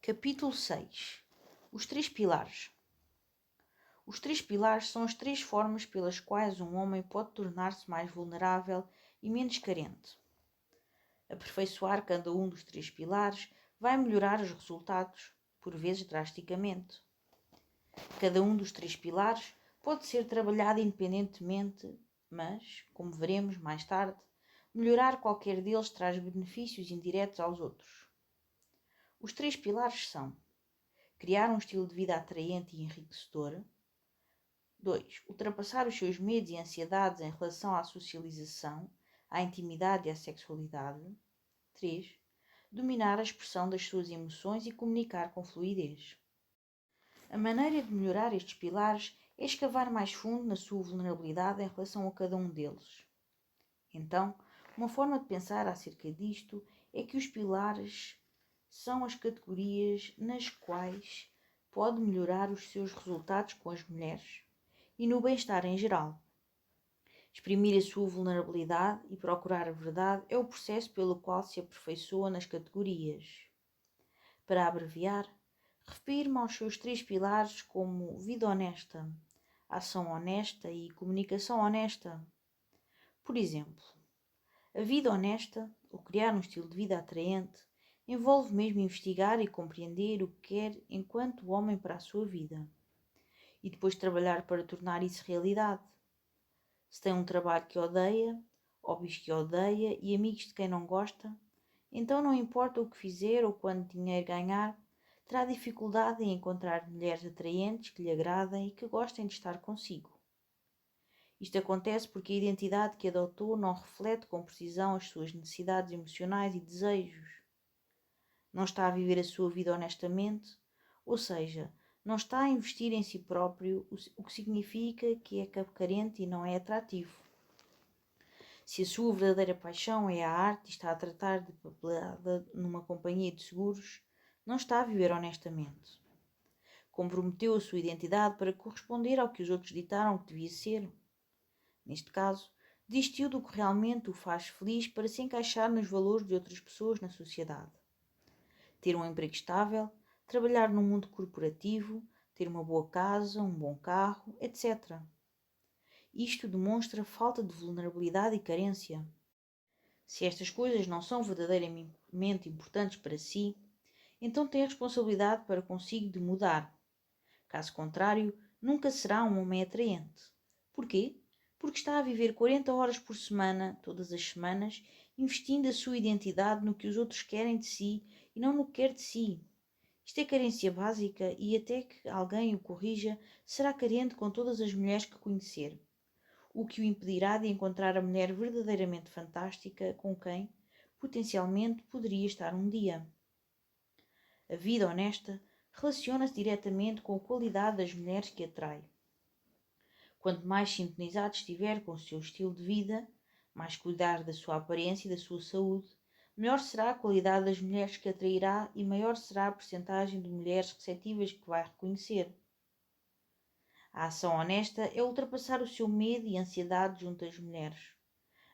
Capítulo 6. Os três pilares. Os três pilares são as três formas pelas quais um homem pode tornar-se mais vulnerável e menos carente. Aperfeiçoar cada um dos três pilares vai melhorar os resultados, por vezes drasticamente. Cada um dos três pilares pode ser trabalhado independentemente, mas, como veremos mais tarde, melhorar qualquer deles traz benefícios indiretos aos outros. Os três pilares são: criar um estilo de vida atraente e enriquecedor. 2. Ultrapassar os seus medos e ansiedades em relação à socialização, à intimidade e à sexualidade. 3. Dominar a expressão das suas emoções e comunicar com fluidez. A maneira de melhorar estes pilares é escavar mais fundo na sua vulnerabilidade em relação a cada um deles. Então, uma forma de pensar acerca disto é que os pilares são as categorias nas quais pode melhorar os seus resultados com as mulheres e no bem-estar em geral. Exprimir a sua vulnerabilidade e procurar a verdade é o processo pelo qual se aperfeiçoa nas categorias. Para abreviar, refiro-me aos seus três pilares como vida honesta, ação honesta e comunicação honesta. Por exemplo, a vida honesta, ou criar um estilo de vida atraente, envolve mesmo investigar e compreender o que quer enquanto homem para a sua vida e depois trabalhar para tornar isso realidade. Se tem um trabalho que odeia, hobbies que odeia e amigos de quem não gosta, então não importa o que fizer ou quanto dinheiro ganhar, terá dificuldade em encontrar mulheres atraentes que lhe agradem e que gostem de estar consigo. Isto acontece porque a identidade que adotou não reflete com precisão as suas necessidades emocionais e desejos. Não está a viver a sua vida honestamente, ou seja, não está a investir em si próprio, o que significa que é carente e não é atrativo. Se a sua verdadeira paixão é a arte e está a tratar de papelada numa companhia de seguros, não está a viver honestamente. Comprometeu a sua identidade para corresponder ao que os outros ditaram que devia ser. Neste caso, desistiu do que realmente o faz feliz para se encaixar nos valores de outras pessoas na sociedade. Ter um emprego estável, trabalhar num mundo corporativo, ter uma boa casa, um bom carro, etc. Isto demonstra falta de vulnerabilidade e carência. Se estas coisas não são verdadeiramente importantes para si, então tem a responsabilidade para consigo de mudar. Caso contrário, nunca será um homem atraente. Porquê? Porque está a viver 40 horas por semana, todas as semanas, investindo a sua identidade no que os outros querem de si e não no que quer de si. Isto é carência básica e até que alguém o corrija, será carente com todas as mulheres que conhecer, o que o impedirá de encontrar a mulher verdadeiramente fantástica com quem, potencialmente, poderia estar um dia. A vida honesta relaciona-se diretamente com a qualidade das mulheres que atrai. Quanto mais sintonizado estiver com o seu estilo de vida, mais cuidar da sua aparência e da sua saúde, melhor será a qualidade das mulheres que atrairá e maior será a percentagem de mulheres receptivas que vai reconhecer. A ação honesta é ultrapassar o seu medo e ansiedade junto às mulheres.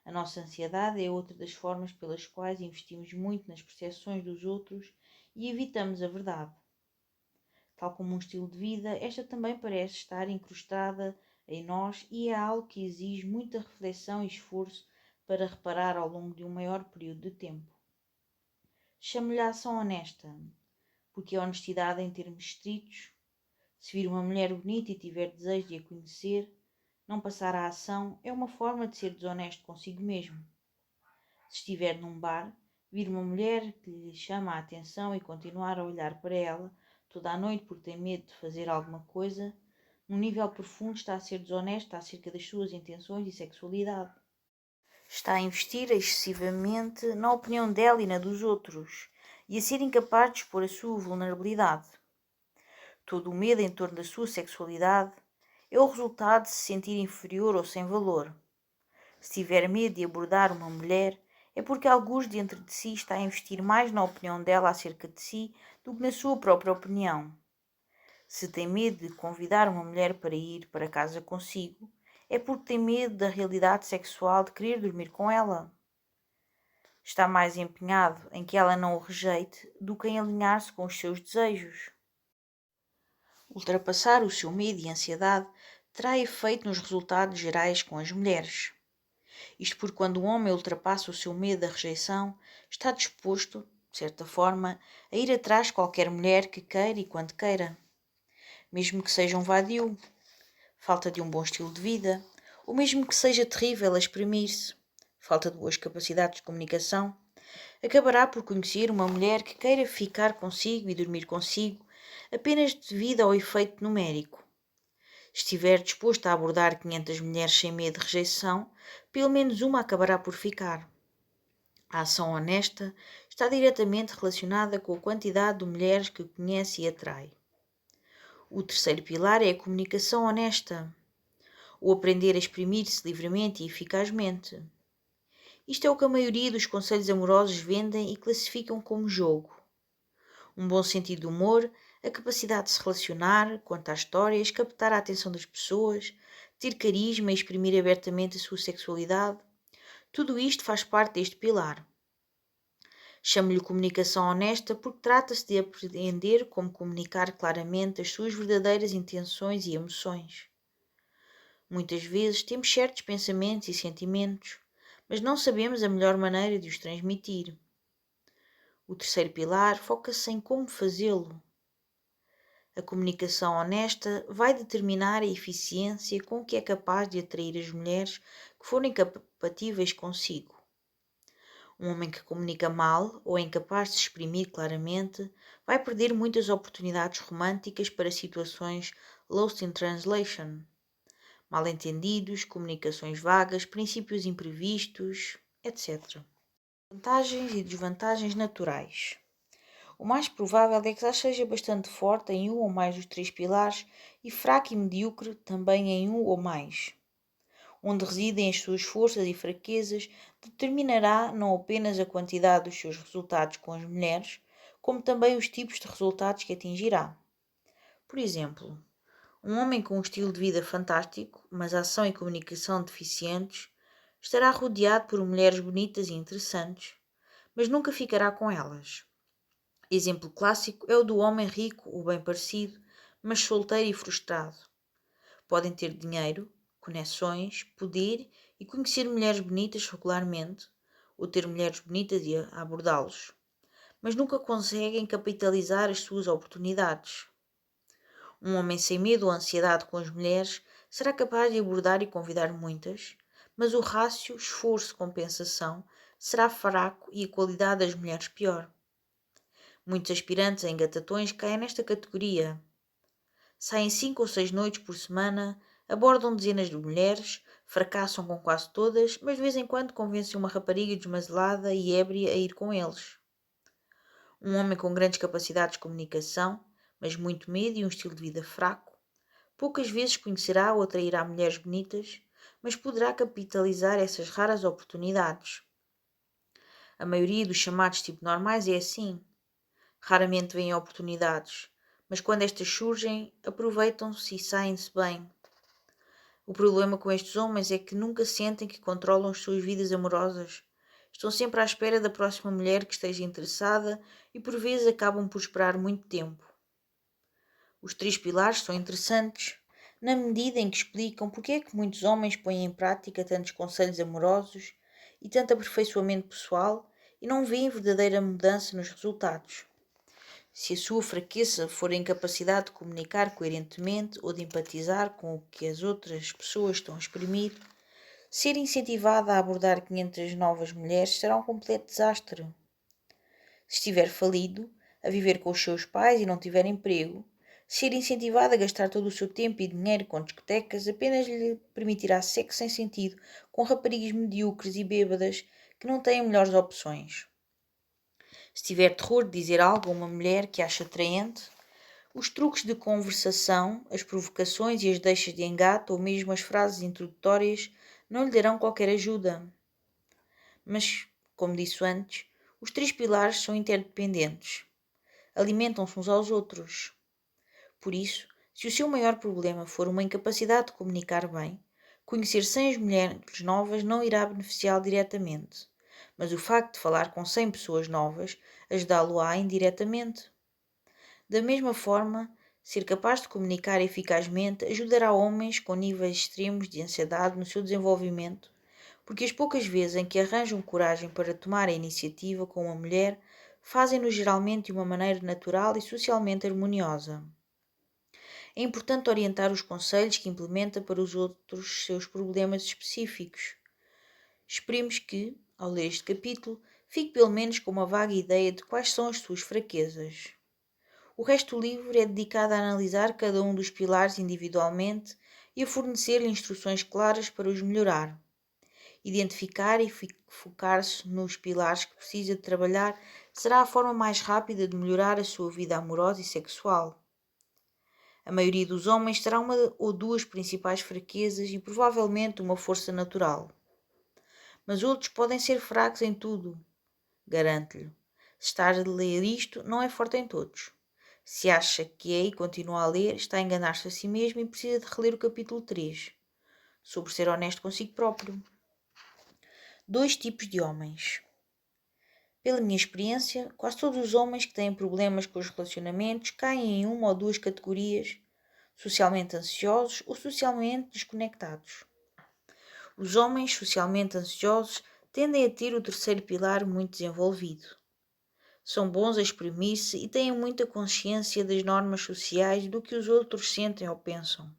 A nossa ansiedade é outra das formas pelas quais investimos muito nas percepções dos outros e evitamos a verdade. Tal como um estilo de vida, esta também parece estar incrustada em nós e é algo que exige muita reflexão e esforço para reparar ao longo de um maior período de tempo. Chamo-lhe ação honesta, porque a honestidade em termos estritos, se vir uma mulher bonita e tiver desejo de a conhecer, não passar à ação é uma forma de ser desonesto consigo mesmo. Se estiver num bar, vir uma mulher que lhe chama a atenção e continuar a olhar para ela toda a noite porque tem medo de fazer alguma coisa, num nível profundo está a ser desonesto acerca das suas intenções e sexualidade. Está a investir excessivamente na opinião dela e na dos outros, e a ser incapaz de expor a sua vulnerabilidade. Todo o medo em torno da sua sexualidade é o resultado de se sentir inferior ou sem valor. Se tiver medo de abordar uma mulher, é porque algures dentro de si está a investir mais na opinião dela acerca de si do que na sua própria opinião. Se tem medo de convidar uma mulher para ir para casa consigo, é porque tem medo da realidade sexual de querer dormir com ela. Está mais empenhado em que ela não o rejeite do que em alinhar-se com os seus desejos. Ultrapassar o seu medo e ansiedade terá efeito nos resultados gerais com as mulheres. Isto porque quando o homem ultrapassa o seu medo da rejeição, está disposto, de certa forma, a ir atrás de qualquer mulher que queira e quando queira. Mesmo que seja um vadio, falta de um bom estilo de vida, ou mesmo que seja terrível a exprimir-se, falta de boas capacidades de comunicação, acabará por conhecer uma mulher que queira ficar consigo e dormir consigo apenas devido ao efeito numérico. Se estiver disposto a abordar 500 mulheres sem medo de rejeição, pelo menos uma acabará por ficar. A ação honesta está diretamente relacionada com a quantidade de mulheres que conhece e atrai. O terceiro pilar é a comunicação honesta, o aprender a exprimir-se livremente e eficazmente. Isto é o que a maioria dos conselhos amorosos vendem e classificam como jogo. Um bom sentido de humor, a capacidade de se relacionar, contar histórias, captar a atenção das pessoas, ter carisma e exprimir abertamente a sua sexualidade. Tudo isto faz parte deste pilar. Chamo-lhe comunicação honesta porque trata-se de aprender como comunicar claramente as suas verdadeiras intenções e emoções. Muitas vezes temos certos pensamentos e sentimentos, mas não sabemos a melhor maneira de os transmitir. O terceiro pilar foca-se em como fazê-lo. A comunicação honesta vai determinar a eficiência com que é capaz de atrair as mulheres que forem compatíveis consigo. Um homem que comunica mal ou é incapaz de se exprimir claramente vai perder muitas oportunidades românticas para situações lost in translation, mal-entendidos, comunicações vagas, princípios imprevistos, etc. Vantagens e desvantagens naturais. O mais provável é que já seja bastante forte em um ou mais dos três pilares e fraco e medíocre também em um ou mais. Onde residem as suas forças e fraquezas determinará não apenas a quantidade dos seus resultados com as mulheres, como também os tipos de resultados que atingirá. Por exemplo, um homem com um estilo de vida fantástico, mas ação e comunicação deficientes, estará rodeado por mulheres bonitas e interessantes, mas nunca ficará com elas. Exemplo clássico é o do homem rico ou bem parecido, mas solteiro e frustrado. Podem ter dinheiro, conexões, poder e conhecer mulheres bonitas regularmente, ou ter mulheres bonitas e abordá-los, mas nunca conseguem capitalizar as suas oportunidades. Um homem sem medo ou ansiedade com as mulheres será capaz de abordar e convidar muitas, mas o rácio esforço-compensação será fraco e a qualidade das mulheres pior. Muitos aspirantes a engatatões caem nesta categoria. Saem 5 ou 6 noites por semana, abordam dezenas de mulheres, fracassam com quase todas, mas de vez em quando convencem uma rapariga desmazelada e ébria a ir com eles. Um homem com grandes capacidades de comunicação, mas muito medo e um estilo de vida fraco, poucas vezes conhecerá ou atrairá mulheres bonitas, mas poderá capitalizar essas raras oportunidades. A maioria dos chamados tipo normais é assim. Raramente vêm oportunidades, mas quando estas surgem, aproveitam-se e saem-se bem. O problema com estes homens é que nunca sentem que controlam as suas vidas amorosas. Estão sempre à espera da próxima mulher que esteja interessada e por vezes acabam por esperar muito tempo. Os três pilares são interessantes na medida em que explicam porque é que muitos homens põem em prática tantos conselhos amorosos e tanto aperfeiçoamento pessoal e não veem verdadeira mudança nos resultados. Se a sua fraqueza for a incapacidade de comunicar coerentemente ou de empatizar com o que as outras pessoas estão a exprimir, ser incentivada a abordar 500 novas mulheres será um completo desastre. Se estiver falido, a viver com os seus pais e não tiver emprego, ser incentivada a gastar todo o seu tempo e dinheiro com discotecas apenas lhe permitirá sexo sem sentido com raparigas medíocres e bêbadas que não têm melhores opções. Se tiver terror de dizer algo a uma mulher que acha atraente, os truques de conversação, as provocações e as deixas de engate ou mesmo as frases introdutórias não lhe darão qualquer ajuda. Mas, como disse antes, os três pilares são interdependentes. Alimentam-se uns aos outros. Por isso, se o seu maior problema for uma incapacidade de comunicar bem, conhecer 100 mulheres novas não irá beneficiá-lo diretamente, mas o facto de falar com 100 pessoas novas ajudá-lo-á indiretamente. Da mesma forma, ser capaz de comunicar eficazmente ajudará homens com níveis extremos de ansiedade no seu desenvolvimento, porque as poucas vezes em que arranjam coragem para tomar a iniciativa com uma mulher, fazem-no geralmente de uma maneira natural e socialmente harmoniosa. É importante orientar os conselhos que implementa para os outros seus problemas específicos. Esperemos que, ao ler este capítulo, fique pelo menos com uma vaga ideia de quais são as suas fraquezas. O resto do livro é dedicado a analisar cada um dos pilares individualmente e a fornecer-lhe instruções claras para os melhorar. Identificar e focar-se nos pilares que precisa de trabalhar será a forma mais rápida de melhorar a sua vida amorosa e sexual. A maioria dos homens terá uma ou duas principais fraquezas e provavelmente uma força natural. Mas outros podem ser fracos em tudo. Garanto-lhe. Se está a ler isto, não é forte em todos. Se acha que é e continua a ler, está a enganar-se a si mesmo e precisa de reler o capítulo 3, sobre ser honesto consigo próprio. 2 tipos de homens. Pela minha experiência, quase todos os homens que têm problemas com os relacionamentos caem em uma ou duas categorias: socialmente ansiosos ou socialmente desconectados. Os homens socialmente ansiosos tendem a ter o terceiro pilar muito desenvolvido. São bons a exprimir-se e têm muita consciência das normas sociais do que os outros sentem ou pensam.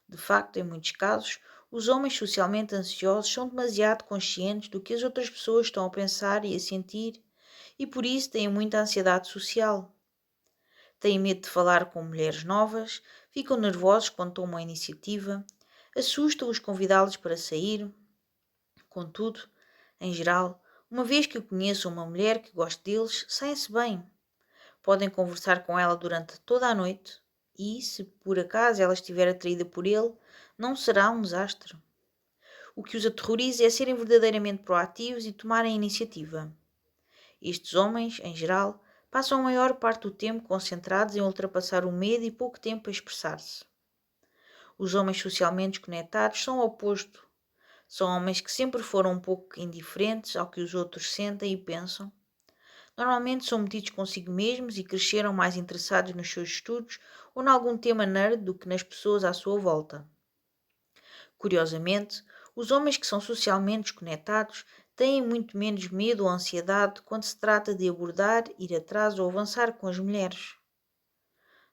De facto, em muitos casos, os homens socialmente ansiosos são demasiado conscientes do que as outras pessoas estão a pensar e a sentir e por isso têm muita ansiedade social. Têm medo de falar com mulheres novas, ficam nervosos quando tomam a iniciativa, assustam-os convidá-los para sair. Contudo, em geral, uma vez que conheçam uma mulher que goste deles, saem-se bem. Podem conversar com ela durante toda a noite e, se por acaso ela estiver atraída por ele, não será um desastre. O que os aterroriza é serem verdadeiramente proativos e tomarem a iniciativa. Estes homens, em geral, passam a maior parte do tempo concentrados em ultrapassar o medo e pouco tempo a expressar-se. Os homens socialmente desconectados são o oposto. São homens que sempre foram um pouco indiferentes ao que os outros sentem e pensam. Normalmente são metidos consigo mesmos e cresceram mais interessados nos seus estudos ou em algum tema nerd do que nas pessoas à sua volta. Curiosamente, os homens que são socialmente desconectados têm muito menos medo ou ansiedade quando se trata de abordar, ir atrás ou avançar com as mulheres.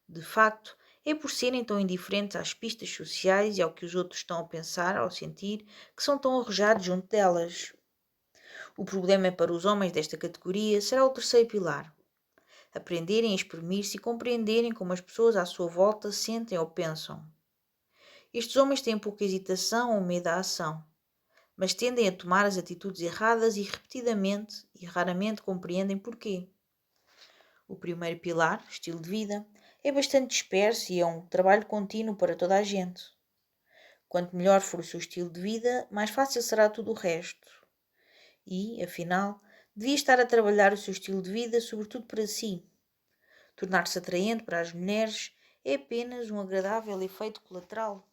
De facto, é por serem tão indiferentes às pistas sociais e ao que os outros estão a pensar ou sentir que são tão arrojados junto delas. O problema para os homens desta categoria será o terceiro pilar. Aprenderem a exprimir-se e compreenderem como as pessoas à sua volta sentem ou pensam. Estes homens têm pouca hesitação ou medo à ação, mas tendem a tomar as atitudes erradas e repetidamente e raramente compreendem porquê. O primeiro pilar, estilo de vida, é bastante disperso e é um trabalho contínuo para toda a gente. Quanto melhor for o seu estilo de vida, mais fácil será tudo o resto. E, afinal, devia estar a trabalhar o seu estilo de vida sobretudo para si. Tornar-se atraente para as mulheres é apenas um agradável efeito colateral.